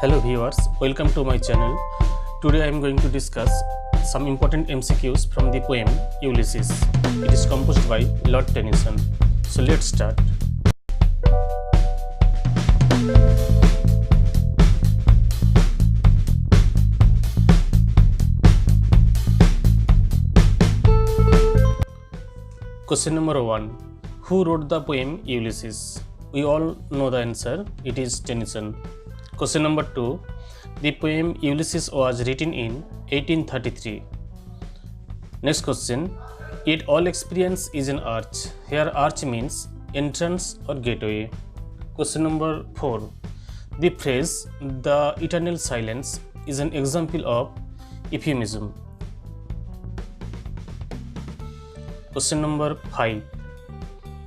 Hello viewers, welcome to my channel. Today I am going to discuss some important MCQs from the poem Ulysses. It is composed by Lord Tennyson. So let's start. Question number 1. Who wrote the poem Ulysses? We all know the answer. It is Tennyson. Question number 2. The poem Ulysses was written in 1833. Next question. Yet all experience is an arch. Here arch means entrance or gateway. Question number 4. The phrase the eternal silence is an example of euphemism. Question number 5.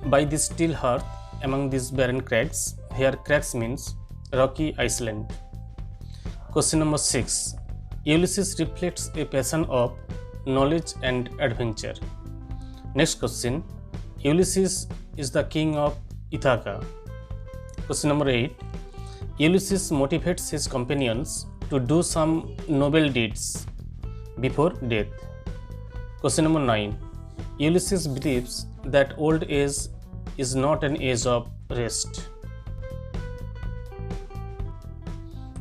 By the still hearth among these barren crags. Here crags means rocky island. Question number 6. Ulysses reflects a passion of knowledge and adventure. Next question. Ulysses is the king of Ithaca. Question number 8. Ulysses motivates his companions to do some noble deeds before death. Question number 9. Ulysses believes that old age is not an age of rest.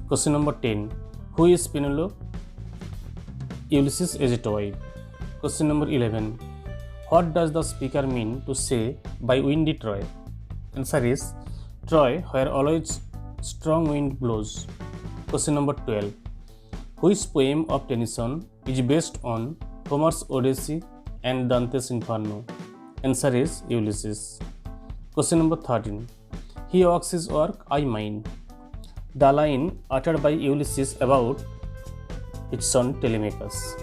Question number 10. Who is Penelope? Ulysses is a toy. Question number 11. What does the speaker mean to say by windy Troy? Answer is Troy, where always strong wind blows. Question number 12. Which poem of Tennyson is based on Homer's Odyssey and Dante's Inferno? Answer is Ulysses. Question number 13. He walks his work, I mine. The line uttered by Ulysses about his son Telemachus.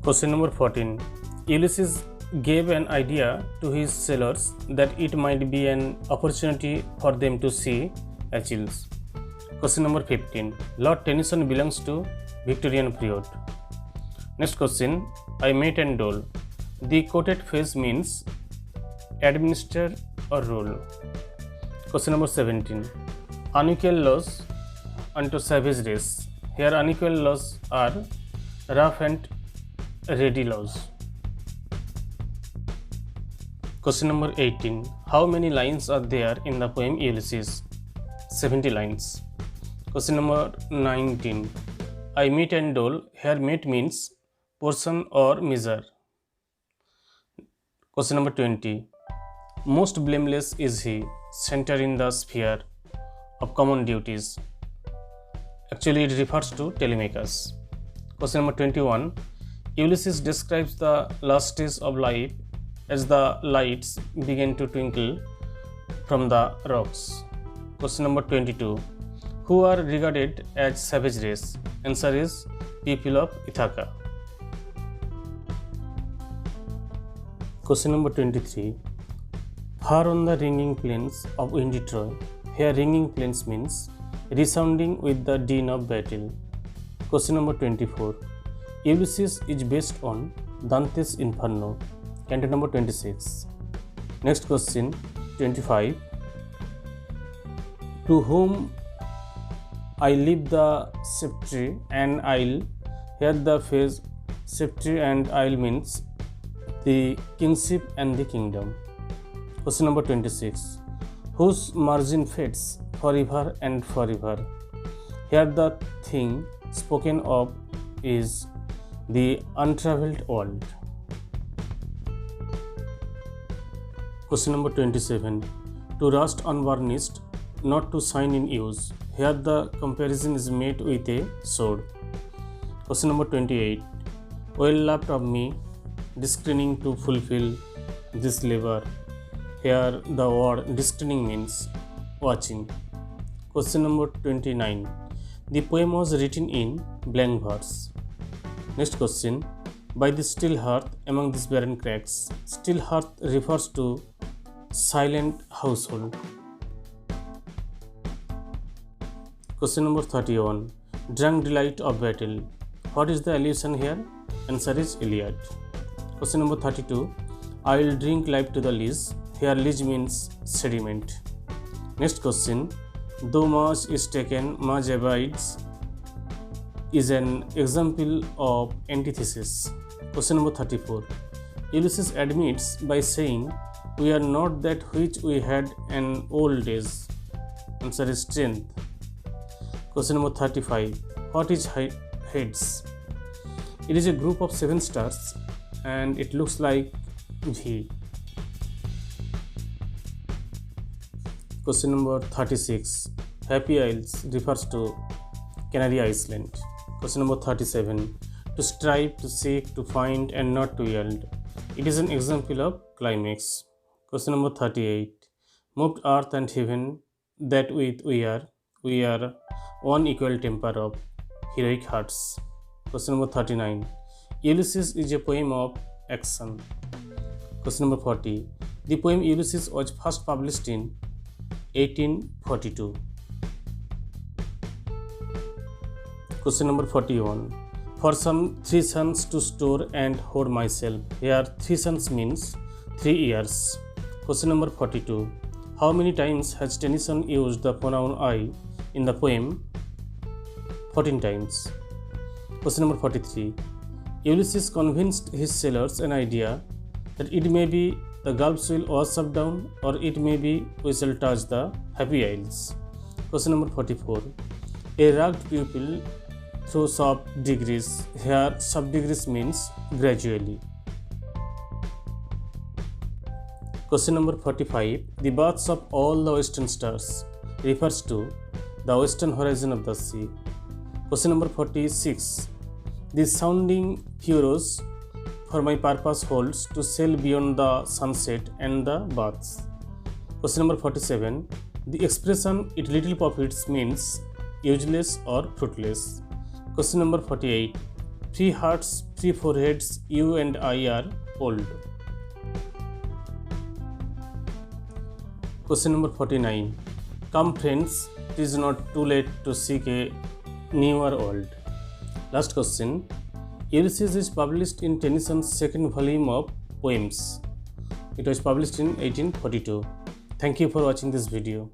Question number 14. Ulysses gave an idea to his sailors that it might be an opportunity for them to see Achilles. Question number 15. Lord Tennyson belongs to Victorian period. Next question. I mate and dole. The quoted phrase means administer or rule. Question number 17. Unequal laws unto savage race. Here unequal laws are rough and ready laws. Question number 18. How many lines are there in the poem Ulysses? 70 lines. Question number 19. I mete and dole. Here mete means portion or measure. Question number 20. Most blameless is he, centered in the sphere of common duties. Actually, it refers to Telemachus. Question number 21. Ulysses describes the last stage of life as the lights begin to twinkle from the rocks. Question number 22. Who are regarded as savage race? Answer is people of Ithaca. Question number 23. Far on the ringing plains of windy Troy. Here ringing plains means resounding with the din of battle. Question number 24. Ulysses is based on Dante's Inferno. Canto number 26. Next question 25. To whom I leave the sceptre and isle. Here the phrase sceptre and isle means the kingship and the kingdom. Question number 26. Whose margin fades forever and forever? Here the thing spoken of is the untraveled world. Question number 27. To rust unvarnished, not to shine in use. Here the comparison is made with a sword. Question number 28. Well laughed of me, discerning to fulfill this labor. Here the word discerning means watching. Question number 29. The poem was written in blank verse. Next question. By the still hearth among these barren crags. Still hearth refers to silent household. Question number 31. Drunk delight of battle. What is the allusion here? Answer is Iliad. Question number 32. I will drink life to the lees. Here lees means sediment. Next question. Though much is taken, much abides is an example of antithesis. Question number 34. Ulysses admits by saying, "We are not that which we had in old days." Answer is strength. Question number 35. What is Hades? It is a group of 7 stars and it looks like V. Question number 36. Happy Isles refers to Canary Island. Question number 37. To strive, to seek, to find, and not to yield. It is an example of climax. Question number 38. Moved earth and heaven, that with we are one equal temper of heroic hearts. Question number 39. Ulysses is a poem of action. Question number 40. The poem Ulysses was first published in 1842. Question number 41. For some 3 sons to store and hoard myself. Here 3 sons means 3 years. Question number 42. How many times has Tennyson used the pronoun I in the poem? 14 times. Question number 43. Ulysses convinced his sailors an idea that it may be the gulfs will wash up down, or it may be we shall touch the Happy Isles. Question number 44. A rugged pupil through soft degrees. Here soft degrees means gradually. Question number 45. The births of all the western stars refers to the western horizon of the sea. Question number 46. The sounding furrows for my purpose holds to sail beyond the sunset and the births. Question number 47. The expression it little profits means useless or fruitless. Question number 48. 3 hearts, 3 foreheads, you and I are old. Question number 49. Come friends, it is not too late to seek a newer world. Last question. Ulysses is published in Tennyson's second volume of poems. It was published in 1842. Thank you for watching this video.